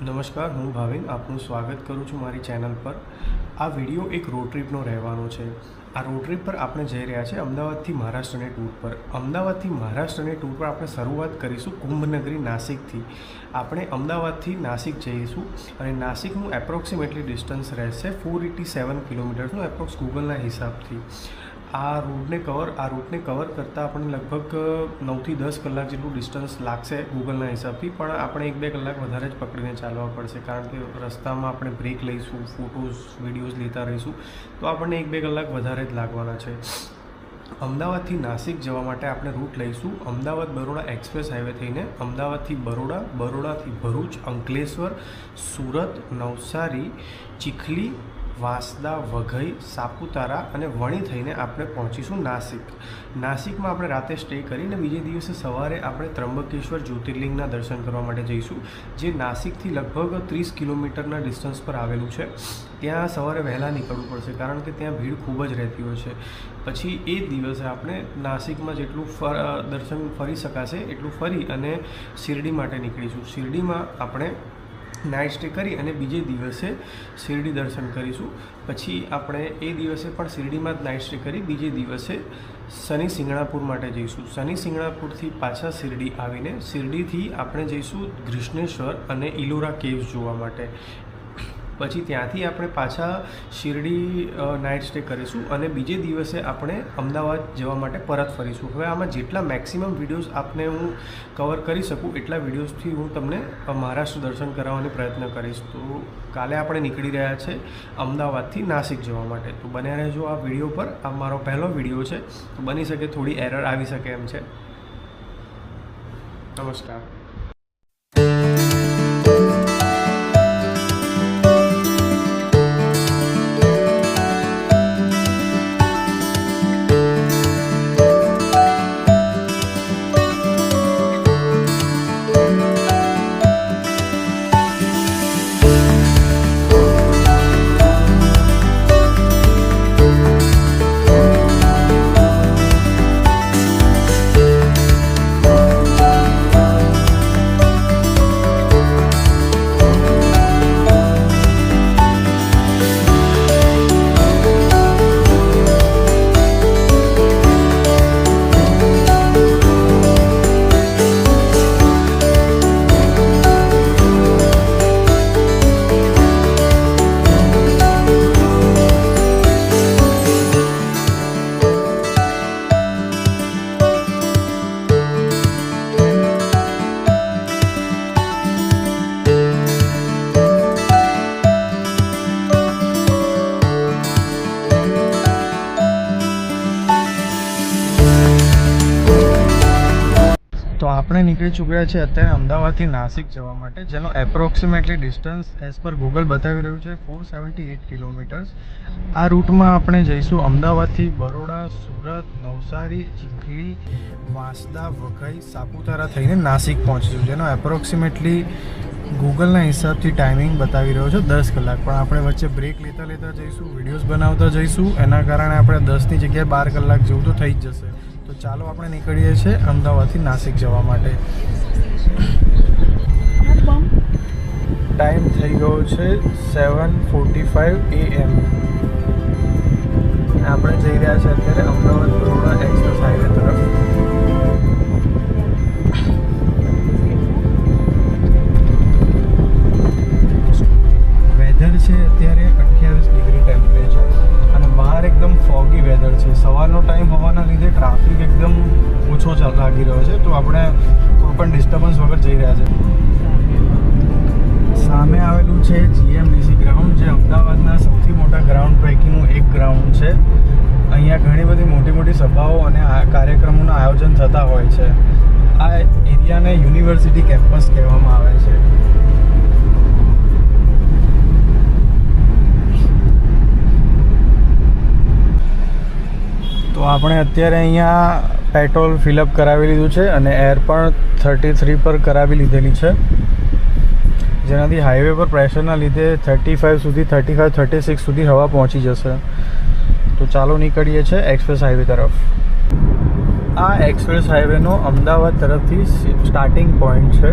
નમસ્કાર, હું ભાવિન આપનું સ્વાગત કરું છું મારી ચેનલ પર। આ વિડીયો એક રોડ ટ્રીપનો રહેવાનો છે। આ રોડ ટ્રીપ પર આપણે જઈ રહ્યા છે અમદાવાદથી મહારાષ્ટ્રની ટૂર પર। અમદાવાદથી મહારાષ્ટ્રની ટૂર પર આપણે શરૂઆત કરીશું કુંભનગરી નાસિકથી। આપણે અમદાવાદથી નાસિક જઈશું અને નાસિકનું એપ્રોક્સિમેટલી ડિસ્ટન્સ રહેશે 487 કિલોમીટરનું એપ્રોક્સ ગૂગલના હિસાબથી। આ રૂટને કવર કરતાં આપણને લગભગ 9 થી 10 કલાક જેટલું ડિસ્ટન્સ લાગશે ગૂગલના હિસાબથી, પણ આપણે 1-2 કલાક વધારે જ પકડીને ચાલવા પડશે, કારણ કે રસ્તામાં આપણે બ્રેક લઈશું, ફોટોઝ વિડીયોઝ લેતા રહીશું, તો આપણને 1-2 કલાક વધારે જ લાગવાના છે। અમદાવાદથી નાસિક જવા માટે આપણે રૂટ લઈશું અમદાવાદ બરોડા એક્સપ્રેસ હાઈવે થઈને અમદાવાદથી બરોડા, બરોડાથી ભરૂચ, અંકલેશ્વર, સુરત, નવસારી, ચીખલી, વાંસદા, વઘઈ, સાપુતારા અને વણી થઈને આપણે પહોંચીશું નાસિકમાં આપણે રાતે સ્ટે કરીને બીજે દિવસે સવારે આપણે ત્રંબકેશ્વર જ્યોતિર્લિંગના દર્શન કરવા માટે જઈશું, જે નાસિકથી લગભગ 30 કિલોમીટરના ડિસ્ટન્સ પર આવેલું છે। ત્યાં સવારે વહેલા નીકળવું પડશે, કારણ કે ત્યાં ભીડ ખૂબ જ રહેતી હોય છે। પછી એ જ દિવસે આપણે નાસિકમાં જેટલું દર્શન ફરી શકાશે એટલું ફરી અને શિરડી માટે નીકળીશું। શિરડીમાં આપણે નાઇટ સ્ટે કરી અને બીજે દિવસે શિરડી દર્શન કરીશું। પછી આપણે એ દિવસે પણ શિરડીમાં જ નાઇટ સ્ટે કરી બીજે દિવસે શનિ સિંગણાપુર માટે જઈશું। શનિ સિંગણાપુરથી પાછા શિરડી આવીને શિરડીથી આપણે જઈશું ઘૃષ્ણેશ્વર અને ઇલોરા કેવ્સ જોવા માટે। પછી ત્યાંથી આપણે પાછા શિરડી નાઇટ સ્ટે કરીશું અને બીજે દિવસે આપણે અમદાવાદ જવા માટે પરત ફરીશું। હવે આમાં જેટલા મેક્સિમમ વિડીયોઝ આપને હું કવર કરી શકું એટલા વિડીયોઝથી હું તમને મહારાષ્ટ્ર દર્શન કરાવવાનો પ્રયત્ન કરીશ। તો કાલે આપણે નીકળી રહ્યા છે અમદાવાદથી નાસિક જવા માટે, તો બન્યા રહેજો આ વિડીયો પર। આ મારો પહેલો વિડીયો છે, તો બની શકે થોડી એરર આવી શકે એમ છે। નમસ્કાર। તો આપણે નીકળી ચૂક્યા છે અત્યારે અમદાવાદથી નાસિક જવા માટે, જેનો approximately distance as per Google બતાવી રહ્યું છે 478 કિલોમીટર્સ। આ રૂટમાં આપણે જઈશું અમદાવાદથી બરોડા, સુરત, નવસારી, ચીખલી, વાંસદા, વઘઈ, સાપુતારા થઈને નાસિક પહોંચીશું, જેનો એપ્રોક્સિમેટલી ગૂગલના હિસાબથી ટાઈમિંગ બતાવી રહ્યો છે 10 કલાક, પણ આપણે વચ્ચે બ્રેક લેતા જઈશું, વિડીયોઝ બનાવતા જઈશું, એના કારણે આપણે 10ની જગ્યાએ 12 કલાક જેવું તો થઈ જ જશે। તો ચાલો આપણે નીકળીએ છીએ અમદાવાદથી નાસિક જવા માટે। ટાઈમ થઈ ગયો છે 7:45 AM। આપણે જઈ રહ્યા છીએ અત્યારે અમદાવાદ બરોડા એક્સપ્રેસ હાઈવે તરફ। વેધર છે અત્યારે 28 ડિગ્રી ટેમ્પરેચર અને બહાર એકદમ ફોગી વેધર છે। સવારનો ટાઈમ હોવાના લીધે ટ્રાફિક એકદમ ઓછો લાગી રહ્યો છે, તો આપણે કોઈ પણ ડિસ્ટર્બન્સ વગર જઈ રહ્યા છે। સામે આવેલું છે જીએમડીસી ગ્રાઉન્ડ, જે અમદાવાદના સૌથી મોટા ગ્રાઉન્ડ પૈકીનું એક ગ્રાઉન્ડ છે। અહીંયા ઘણી બધી મોટી સભાઓ અને કાર્યક્રમોનું આયોજન થતા હોય છે। આ એરિયાને યુનિવર્સિટી કેમ્પસ કહેવામાં આવે છે। તો આપણે અત્યારે અહીંયા પેટ્રોલ ફિલઅપ કરાવી લીધું છે અને એર પણ 33 પર કરાવી લીધેલી છે, જેનાથી હાઈવે પર પ્રેશરના લીધે 35 સુધી 36 સુધી હવા પહોંચી જશે। તો ચાલો નીકળીએ છીએ એક્સપ્રેસ હાઈવે તરફ। આ એક્સપ્રેસ હાઈવેનો અમદાવાદ તરફથી સ્ટાર્ટિંગ પોઈન્ટ છે।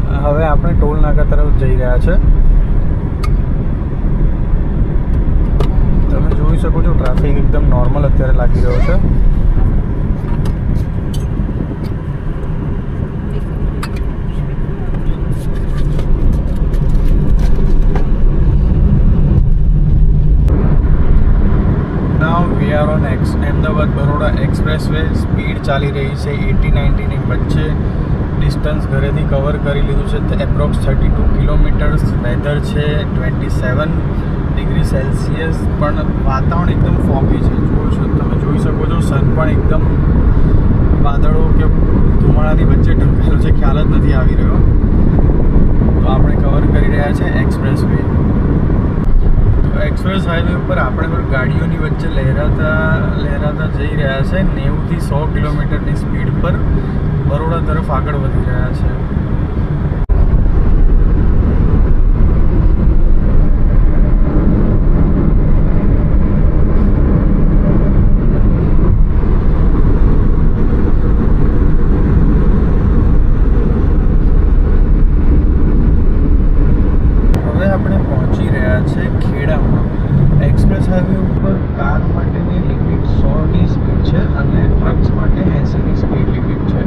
હવે આપણે ટોલ નાકા તરફ જઈ રહ્યા છે. તમે જોઈ શકો છો ટ્રાફિક એકદમ નોર્મલ અત્યારે લાગી રહ્યો છે. Now we are on Ahmedabad Baroda expressway. Speed ચાલી રહી છે 80-90 ની વચ્ચે. ડિસ્ટન્સ ઘરેથી કવર કરી લીધું છે એપ્રોક્સ 32 કિલોમીટર્સ. વેધર છે 27 ડિગ્રી સેલ્સિયસ, પણ વાતાવરણ એકદમ ફોગી છે. તમે જોઈ શકો છો સન પણ એકદમ વાદળો કે ધુમાડાની વચ્ચે ઢંકાયેલો છે, ખ્યાલ જ નથી આવી રહ્યો. તો આપણે કવર કરી રહ્યા છે એક્સપ્રેસ વે. તો એક્સપ્રેસ હાઈવે ઉપર આપણે ગાડીઓની વચ્ચે લહેરાતા જઈ રહ્યા છે. 90 થી 100 કિલોમીટરની સ્પીડ પર બરોડા તરફ આગળ વધી રહ્યા છે. હવે આપણે પહોંચી રહ્યા છે ખેડામાં. એક્સપ્રેસ હાઈવે ઉપર કાર માટેની લિમિટ 100ની સ્પીડ છે અને ટ્રક્સ માટે 80ની સ્પીડ લિમિટ છે.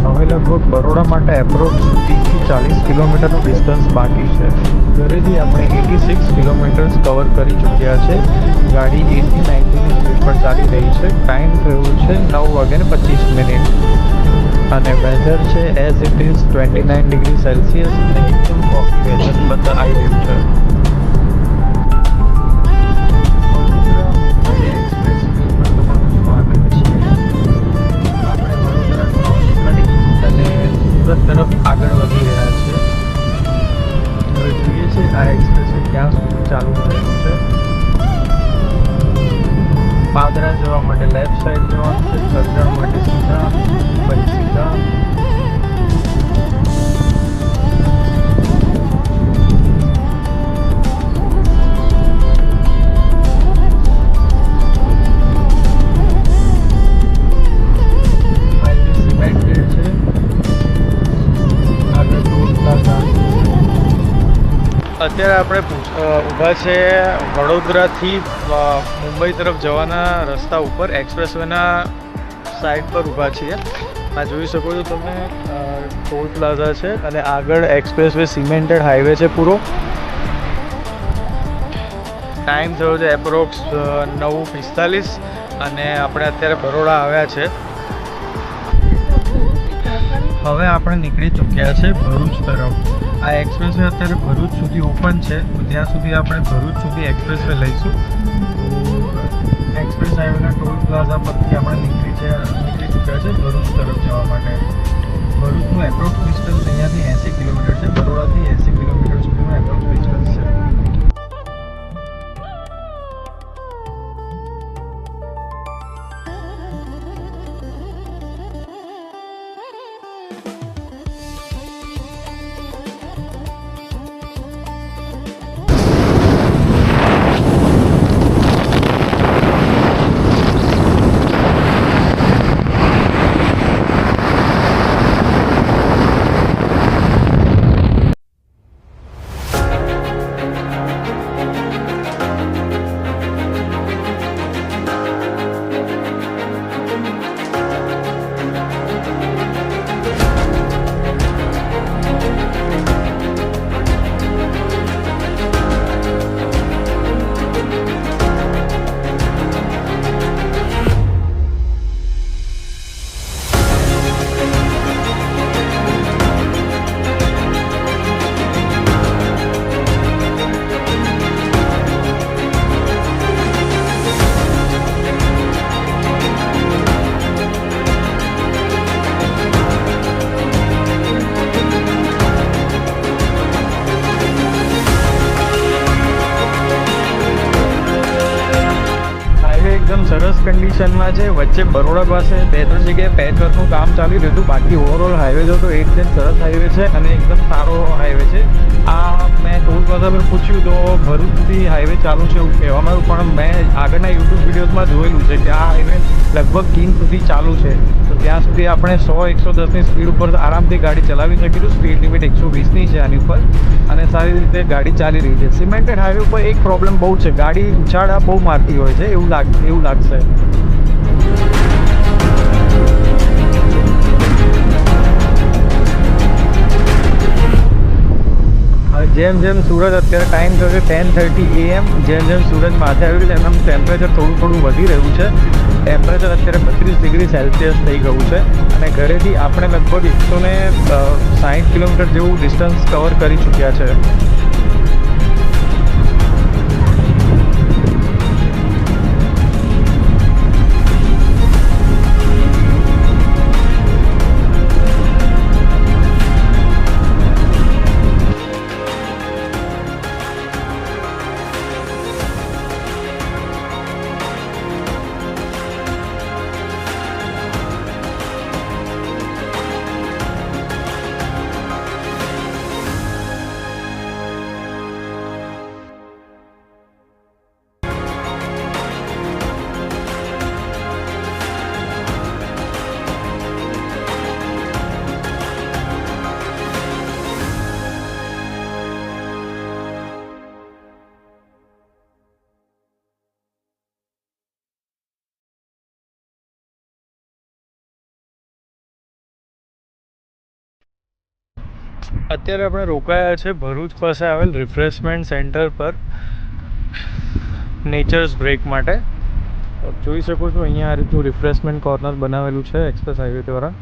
હવે લગભગ બરોડા માટે એપ્રોક્સ 30-40 કિલોમીટરનું ડિસ્ટન્સ બાકી છે. ઘરેથી આપણે 86 કિલોમીટર્સ કવર કરી ચૂક્યા છે. ગાડી 80-90ની સ્પીડ પર ચાલી રહી છે. ટાઈમ થયો છે 9:25 અને વેધર છે as it is 29 degree Celsius અને એકદમ ફોગી વેધર બધા આવી રહ્યું છે. તરફ આગળ વધી રહ્યા છે. હવે જોઈએ છે આ એક્સપ્રેસ ક્યાં સુધી ચાલુ થયું છે. પાદરા જવા માટે લેફ્ટ સાઈડ જવાનું છે, કરજણ માટે સીધા, પછી સીધા. અત્યારે આપણે ઊભા છે વડોદરાથી મુંબઈ તરફ જવાના રસ્તા ઉપર. એક્સપ્રેસવેના સાઈડ પર ઊભા છીએ. આ જોઈ શકો છો તમે ટોલ પ્લાઝા છે અને આગળ એક્સપ્રેસવે સિમેન્ટેડ હાઈવે છે પૂરો. ટાઈમ થયો છે એપ્રોક્સ 9:45 અને આપણે અત્યારે બરોડા આવ્યા છે. હવે આપણે નીકળી ચૂક્યા છે ભરૂચ તરફ. આ એક્સપ્રેસવે અત્યારે ભરૂચ સુધી ઓપન છે, તો ત્યાં સુધી આપણે ભરૂચ સુધી એક્સપ્રેસવે લઈશું. એક્સપ્રેસ હાઈવેના ટોલ પ્લાઝા પરથી આપણે નીકળી ચૂક્યા છે ભરૂચ તરફ જવા માટે. ભરૂચનું એપ્રોક્સ ડિસ્ટન્સ અહીંયાથી 80 કિલોમીટર છે. બરોડાથી 80 કિલોમીટર સુધીનું એપ્રોક્સ ડિસ્ટન્સ છે. કન્ડિશનમાં છે. વચ્ચે બરોડા પાસે 2-3 જગ્યાએ પેચવર્કનું કામ ચાલી રહ્યું હતું. બાકી ઓવરઓલ હાઈવે જો તો એકદમ સરસ હાઈવે છે અને એકદમ સારો હાઈવે છે. આ મેં ટોલ પ્લાઝા પર પૂછ્યું તો ભરૂચ સુધી હાઈવે ચાલુ છે એવું કહેવામાં આવ્યું, પણ મેં આગળના યુટ્યુબ વિડીયોઝમાં જોયેલું છે કે આ હાઈવે લગભગ કીમ સુધી ચાલુ છે. તો ત્યાં સુધી આપણે 100-110ની સ્પીડ ઉપર આરામથી ગાડી ચલાવી શકીશું. સ્પીડ લિમિટ 120ની છે આની ઉપર અને સારી રીતે ગાડી ચાલી રહી છે. સિમેન્ટેડ હાઈવે ઉપર એક પ્રોબ્લેમ બહુ છે, ગાડી ઉછાળા બહુ મારતી હોય છે એવું લાગશે. જેમ જેમ સુરત અત્યારે ટાઈમ થયો છે 10:30 AM, જેમ જેમ સુરત માથે આવ્યું છે એમ ટેમ્પરેચર થોડું વધી રહ્યું છે. ટેમ્પરેચર અત્યારે 32 ડિગ્રી સેલ્સિયસ થઈ ગયું છે અને ઘરેથી આપણે લગભગ 160 કિલોમીટર જેવું ડિસ્ટન્સ કવર કરી ચૂક્યા છે. અત્યારે આપણે રોકાયા છે ભરૂચ પાસે આવેલ રિફ્રેશમેન્ટ સેન્ટર પર નેચર્સ બ્રેક માટે. જોઈ શકો છો અહીંયા આ રીતનું રિફ્રેશમેન્ટ કોર્નર બનાવેલું છે એક્સપ્રેસ હાઈવે દ્વારા.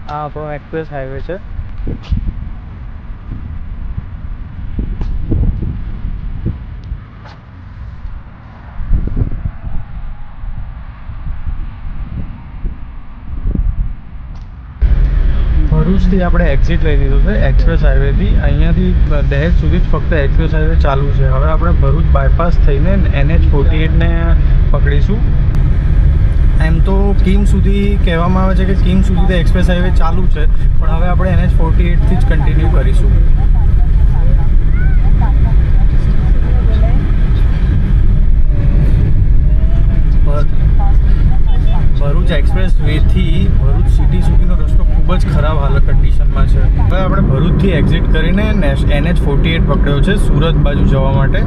આ આપણો એક્સપ્રેસ હાઈવે છે. ભરૂચથી આપણે એક્ઝિટ લઈ લીધું છે એક્સપ્રેસ હાઈવેથી. અહીંયાથી દહેજ સુધી જ ફક્ત એક્સપ્રેસ હાઈવે ચાલુ છે. હવે આપણે ભરૂચ બાયપાસ થઈને NH48ને પકડીશું. એમ તો કીમ સુધી કહેવામાં આવે છે કે કીમ સુધી તો એક્સપ્રેસ હાઈવે ચાલુ છે, પણ હવે આપણે NH48થી જ કન્ટિન્યુ કરીશું. ભરૂચ એક્સપ્રેસ વેથી ભરૂચ સિટી સુધીનો રસ્તો ખૂબ જ ખરાબ કન્ડિશનમાં છે. હવે આપણે ભરૂચથી એક્ઝિટ કરીને NH48 પકડ્યો છે સુરત બાજુ જવા માટે.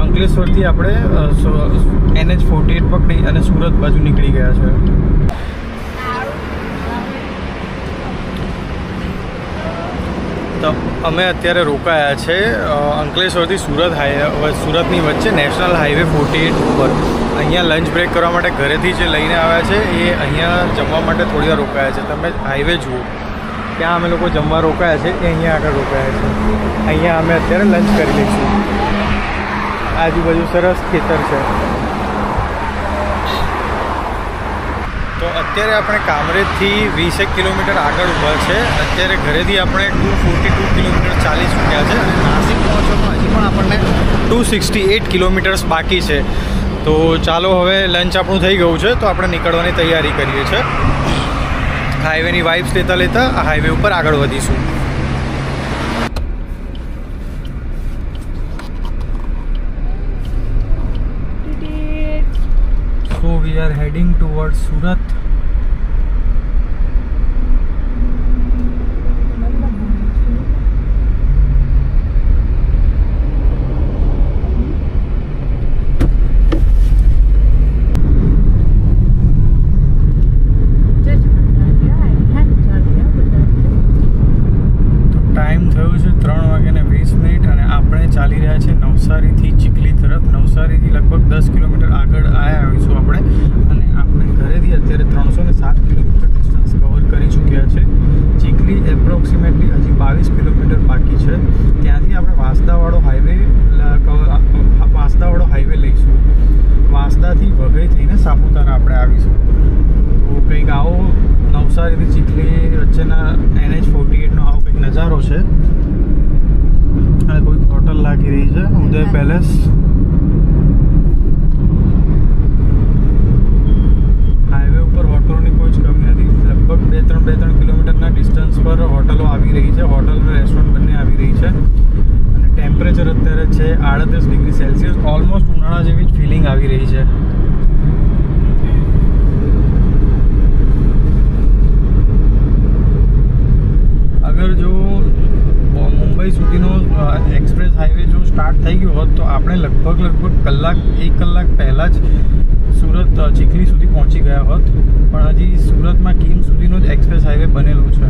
અંકલેશ્વરથી આપણે NH48 પકડી અને સુરત બાજુ નીકળી ગયા છે. તો અમે અત્યારે રોકાયા છે અંકલેશ્વરથી સુરતની વચ્ચે નેશનલ હાઈવે 48 ઉપર. અહીંયા લંચ બ્રેક કરવા માટે ઘરેથી જે લઈને આવ્યા છે એ અહીંયા જમવા માટે થોડી વાર રોકાયા છે. તમે હાઈવે જુઓ, ત્યાં અમે લોકો જમવા રોકાયા છે એ અહીંયા આગળ રોકાયા છે. અહીંયા અમે અત્યારે લંચ કરી લઈશું. આજુબાજુ સરસ ખેતર છે. તો અત્યારે આપણે કામરેજથી 20 કિલોમીટર આગળ ઊભા છે. અત્યારે ઘરેથી આપણે 242 કિલોમીટર ચાલી ચૂક્યા છે અને નાસિક પહોંચવામાં હજી પણ આપણને 268 કિલોમીટર્સ બાકી છે. તો ચાલો હવે લંચ આપણું થઈ ગયું છે તો આપણે નીકળવાની તૈયારી કરીએ છીએ. હાઈવેની વાઇબ્સ લેતા આ હાઈવે ઉપર આગળ વધીશું. So we are heading towards Surat. ચાલી રહ્યા છે નવસારીથી ચીખલી તરફ. નવસારીથી લગભગ 10 કિલોમીટર આગળ આવ્યા હોઈશું આપણે અને આપણે ઘરેથી અત્યારે 307 કિલોમીટર ડિસ્ટન્સ કવર કરી ચૂક્યા છે. ચીખલી એપ્રોક્સિમેટલી હજી 22 કિલોમીટર બાકી છે. ત્યાંથી આપણે વાંસદાવાળો હાઈવે લઈશું. વાંસદાથી વઘઈ થઈને સાપુતારા આપણે આવીશું. તો કંઈક આવો નવસારીથી ચીખલી વચ્ચેના NH48નો આવો કંઈક નજારો છે. આ કોઈ હોટલ લાગી રહી છે, ઉદય પેલેસ. અત્યારે છે 38 ડિગ્રી સેલ્સિયસ, ઓલમોસ્ટ ઉનાળા જેવી જ ફિલિંગ આવી રહી છે. અગર જો મુંબઈ સુધીનો એક્સપ્રેસ હાઈવે જો સ્ટાર્ટ થઈ ગયો હોત તો આપણે લગભગ 1 કલાક પહેલાં જ સુરત ચીખલી સુધી પહોંચી ગયા હોત. પણ હજી સુરતમાં કીમ સુધીનો જ એક્સપ્રેસ હાઈવે બનેલો છે.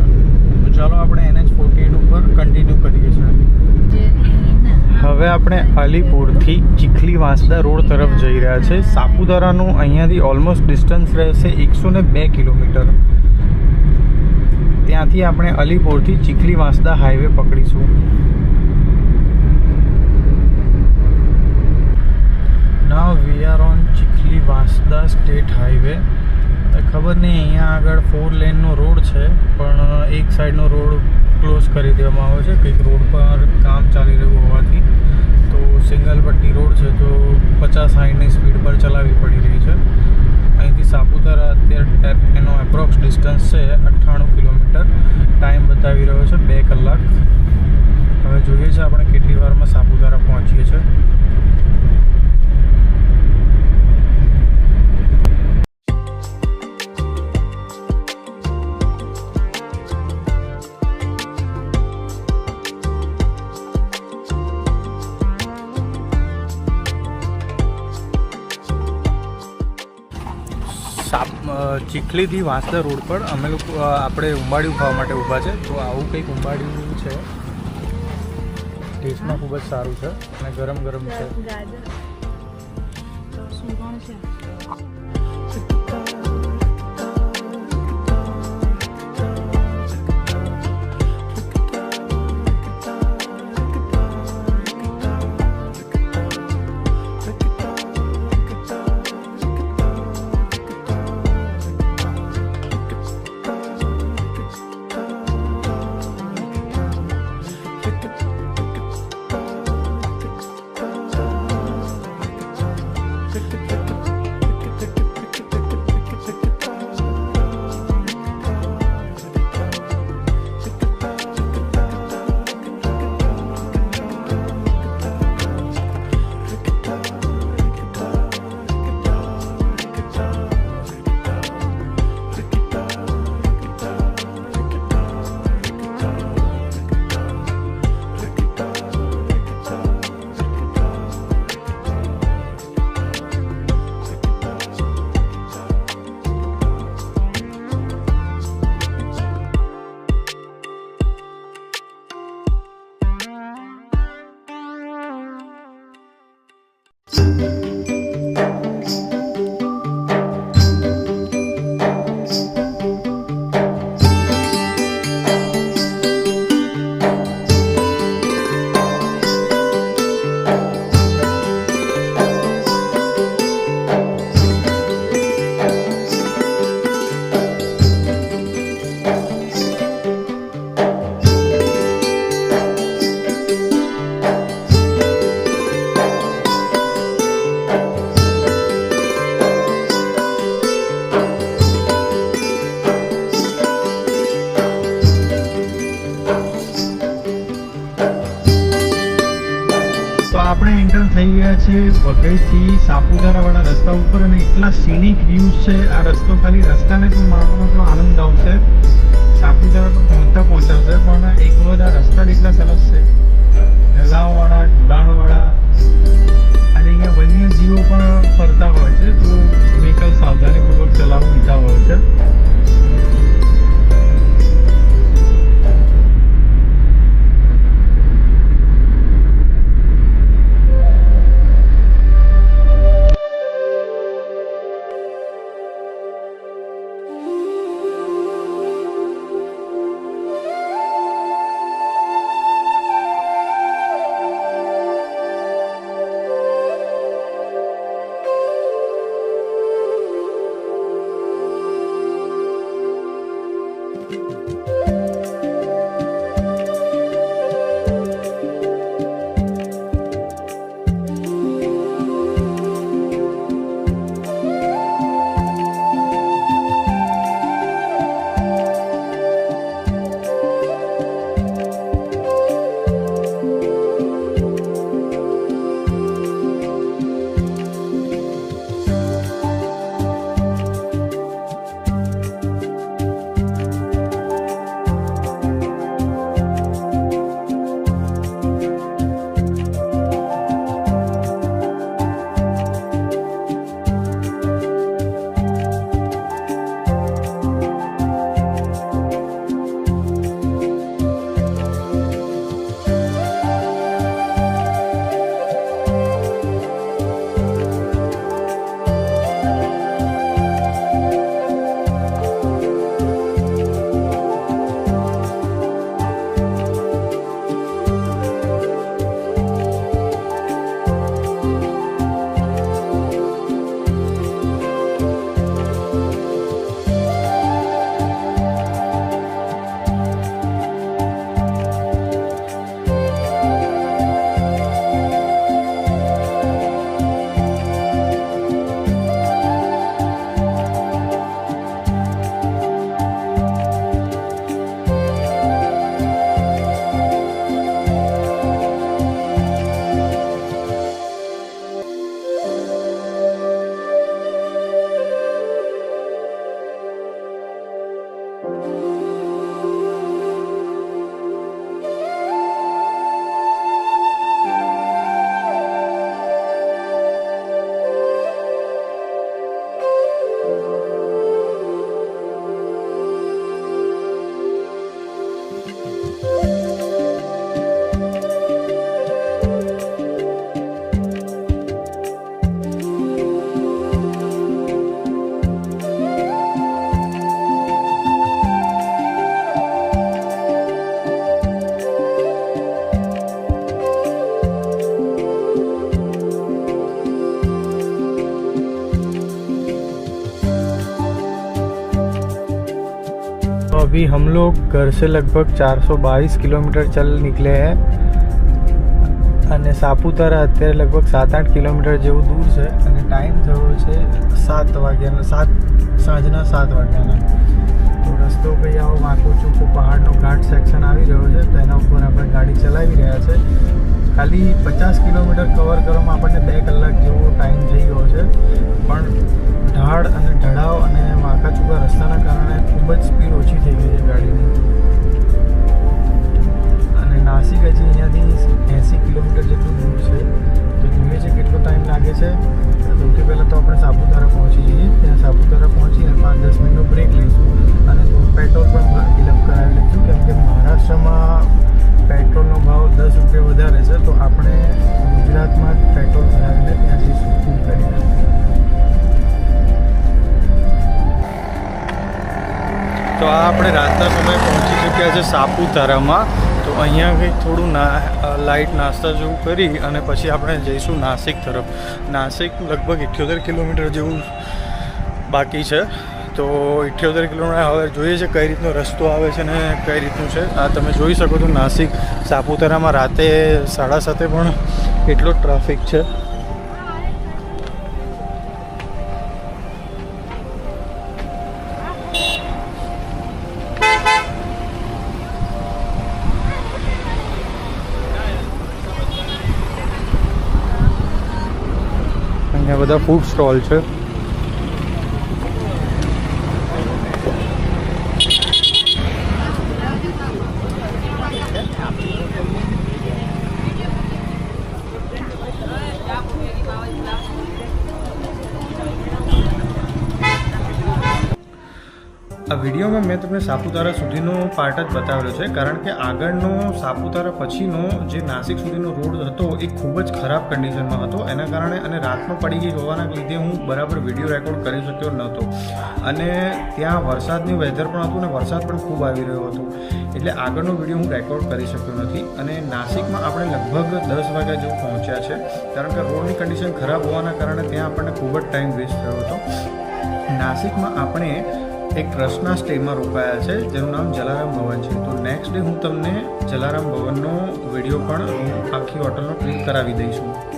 તો ચાલો આપણે NH48 ઉપર કન્ટિન્યુ કરીએ છીએ. હવે આપણે અલીપુરથી ચીખલી વાંસદા રોડ તરફ જઈ રહ્યા છે. સાપુતારાનું અહીંયાથી ઓલમોસ્ટ ડિસ્ટન્સ રહેશે 102 કિલોમીટર. ત્યાંથી આપણે અલીપુરથી ચીખલી વાંસદા હાઈવે પકડીશું. Now we are on Chikhli Vansda state highway. ખબર નહીં, અહીંયા આગળ 4 લેનનો રોડ છે, પણ એક સાઈડનો રોડ ક્લોઝ કરી દેવામાં આવ્યો છે. કંઈક રોડ પર કામ ચાલી રહ્યું હોવાથી તો સિંગલ પટ્ટી રોડ છે, તો 50-60ની સ્પીડ પર ચલાવવી પડી રહી છે. અહીંથી સાપુતારા અત્યારે એનો એપ્રોક્સ ડિસ્ટન્સ છે 98 કિલોમીટર. ટાઈમ બતાવી રહ્યો છે 2 કલાક. હવે જોઈએ છે આપણે કેટલી વારમાં સાપુતારા પહોંચીએ છીએ. ચીખલીથી વાંસદા રોડ પર અમે લોકો આપણે ઉંબાડિયું ખાવા માટે ઊભા છે. તો આવું કંઈક ઉંબાડિયું છે. ટેસ્ટમાં ખૂબ જ સારું છે અને ગરમ ગરમ છે. થઈ ગયા છે વઘઈથી સાપુતારાવાળા રસ્તા ઉપર અને એટલા સિનિક વ્યૂઝ છે. આ રસ્તો ખાલી રસ્તાને પણ માણવાનો એટલો આનંદ આવશે. સાપુતારા તો પહોંચાડશે, પણ એક વખત આ રસ્તા એટલા સરસ છે. ઢગાળવાળા, ઢોળાણવાળા અને અહીંયા વન્યજીવો પણ ફરતા હોય છે, તો વ્હીકલ સાવધાનીપૂર્વક ચલાવવું ઈચ્છા હોય છે. अभी हम लोग घर से लगभग 422 किलोमीटर चल निकले हैं અને સાપુતારા અત્યારે લગભગ 7-8 કિલોમીટર જેવું દૂર છે અને ટાઈમ થયો છે 7 વાગ્યાનો સાંજના 7 વાગ્યાના. તો રસ્તો કંઈ આવો વાંકો ચૂકો પહાડનો ઘાટ સેક્શન આવી રહ્યો છે તો એના ઉપર આપણે ગાડી ચલાવી રહ્યા છે. ખાલી 50 કિલોમીટર કવર કરવામાં આપણને 2 કલાક જેવો ટાઈમ થઈ ગયો છે, પણ ઢાળ અને ઢળાવ અને વાંકા ચૂકા રસ્તાના કારણે ખૂબ જ સ્પીડ ઓછી થઈ ગઈ છે ગાડીની. અને નાસિક હજી અહીંયાથી 80 કિલોમીટર જેટલું દૂર છે, તો જોઈએ છે કેટલો ટાઈમ લાગે છે. સૌથી પહેલાં તો આપણે સાપુતારા પહોંચી જઈએ. ત્યાં સાપુતારા પહોંચીને 5-10 મિનિટનો બ્રેક લઈશું અને થોડું પેટ્રોલ પણ ફિલઅપ કરાવી લઈશું, કેમ કે મહારાષ્ટ્રમાં પેટ્રોલનો ભાવ 10 રૂપિયા વધારે છે, તો આપણે ગુજરાતમાં જ પેટ્રોલ કરાવીને ત્યાં જઈશું ફૂલ કરીને. તો આ આપણે રાતના સમયે પહોંચી ચૂક્યા છે સાપુતારામાં. તો અહીંયા કંઈક થોડું લાઇટ નાસ્તા જેવું કરી અને પછી આપણે જઈશું નાસિક તરફ. નાસિક લગભગ 78 કિલોમીટર જેવું બાકી છે. તો 78 કિલોમીટર હવે જોઈએ છે કઈ રીતનો રસ્તો આવે છે ને કઈ રીતનું છે. આ તમે જોઈ શકો છો નાસિક સાપુતારામાં રાતે 7:30 પણ એટલો ટ્રાફિક છે. અહીંયા બધા ફૂડ સ્ટોલ છે. આ વિડીયોમાં મેં તમને સાપુતારા સુધીનો પાર્ટ જ બતાવેલો છે, કારણ કે આગળનો સાપુતારા પછીનો જે નાસિક સુધીનો રોડ હતો એ ખૂબ જ ખરાબ કન્ડિશનમાં હતો. એના કારણે અને રાતમાં પડી ગઈ હોવાના લીધે હું બરાબર વિડીયો રેકોર્ડ કરી શક્યો નહોતો. અને ત્યાં વરસાદની વેધર પણ હતું અને વરસાદ પણ ખૂબ આવી રહ્યો હતો, એટલે આગળનો વિડીયો હું રેકોર્ડ કરી શક્યો નથી. અને નાસિકમાં આપણે લગભગ 10 વાગ્યા જેવું પહોંચ્યા છે, કારણ કે રોડની કન્ડિશન ખરાબ હોવાના કારણે ત્યાં આપણને ખૂબ જ ટાઈમ વેસ્ટ થયો હતો. નાસિકમાં આપણે એક ટ્રસ્ટના સ્ટેમાં રોકાયા છે જેનું નામ જલારામ ભવન છે. તો નેક્સ્ટ ડે હું તમને જલારામ ભવનનો વિડીયો પણ આખી હોટલનો ક્લિક કરાવી દઈશું.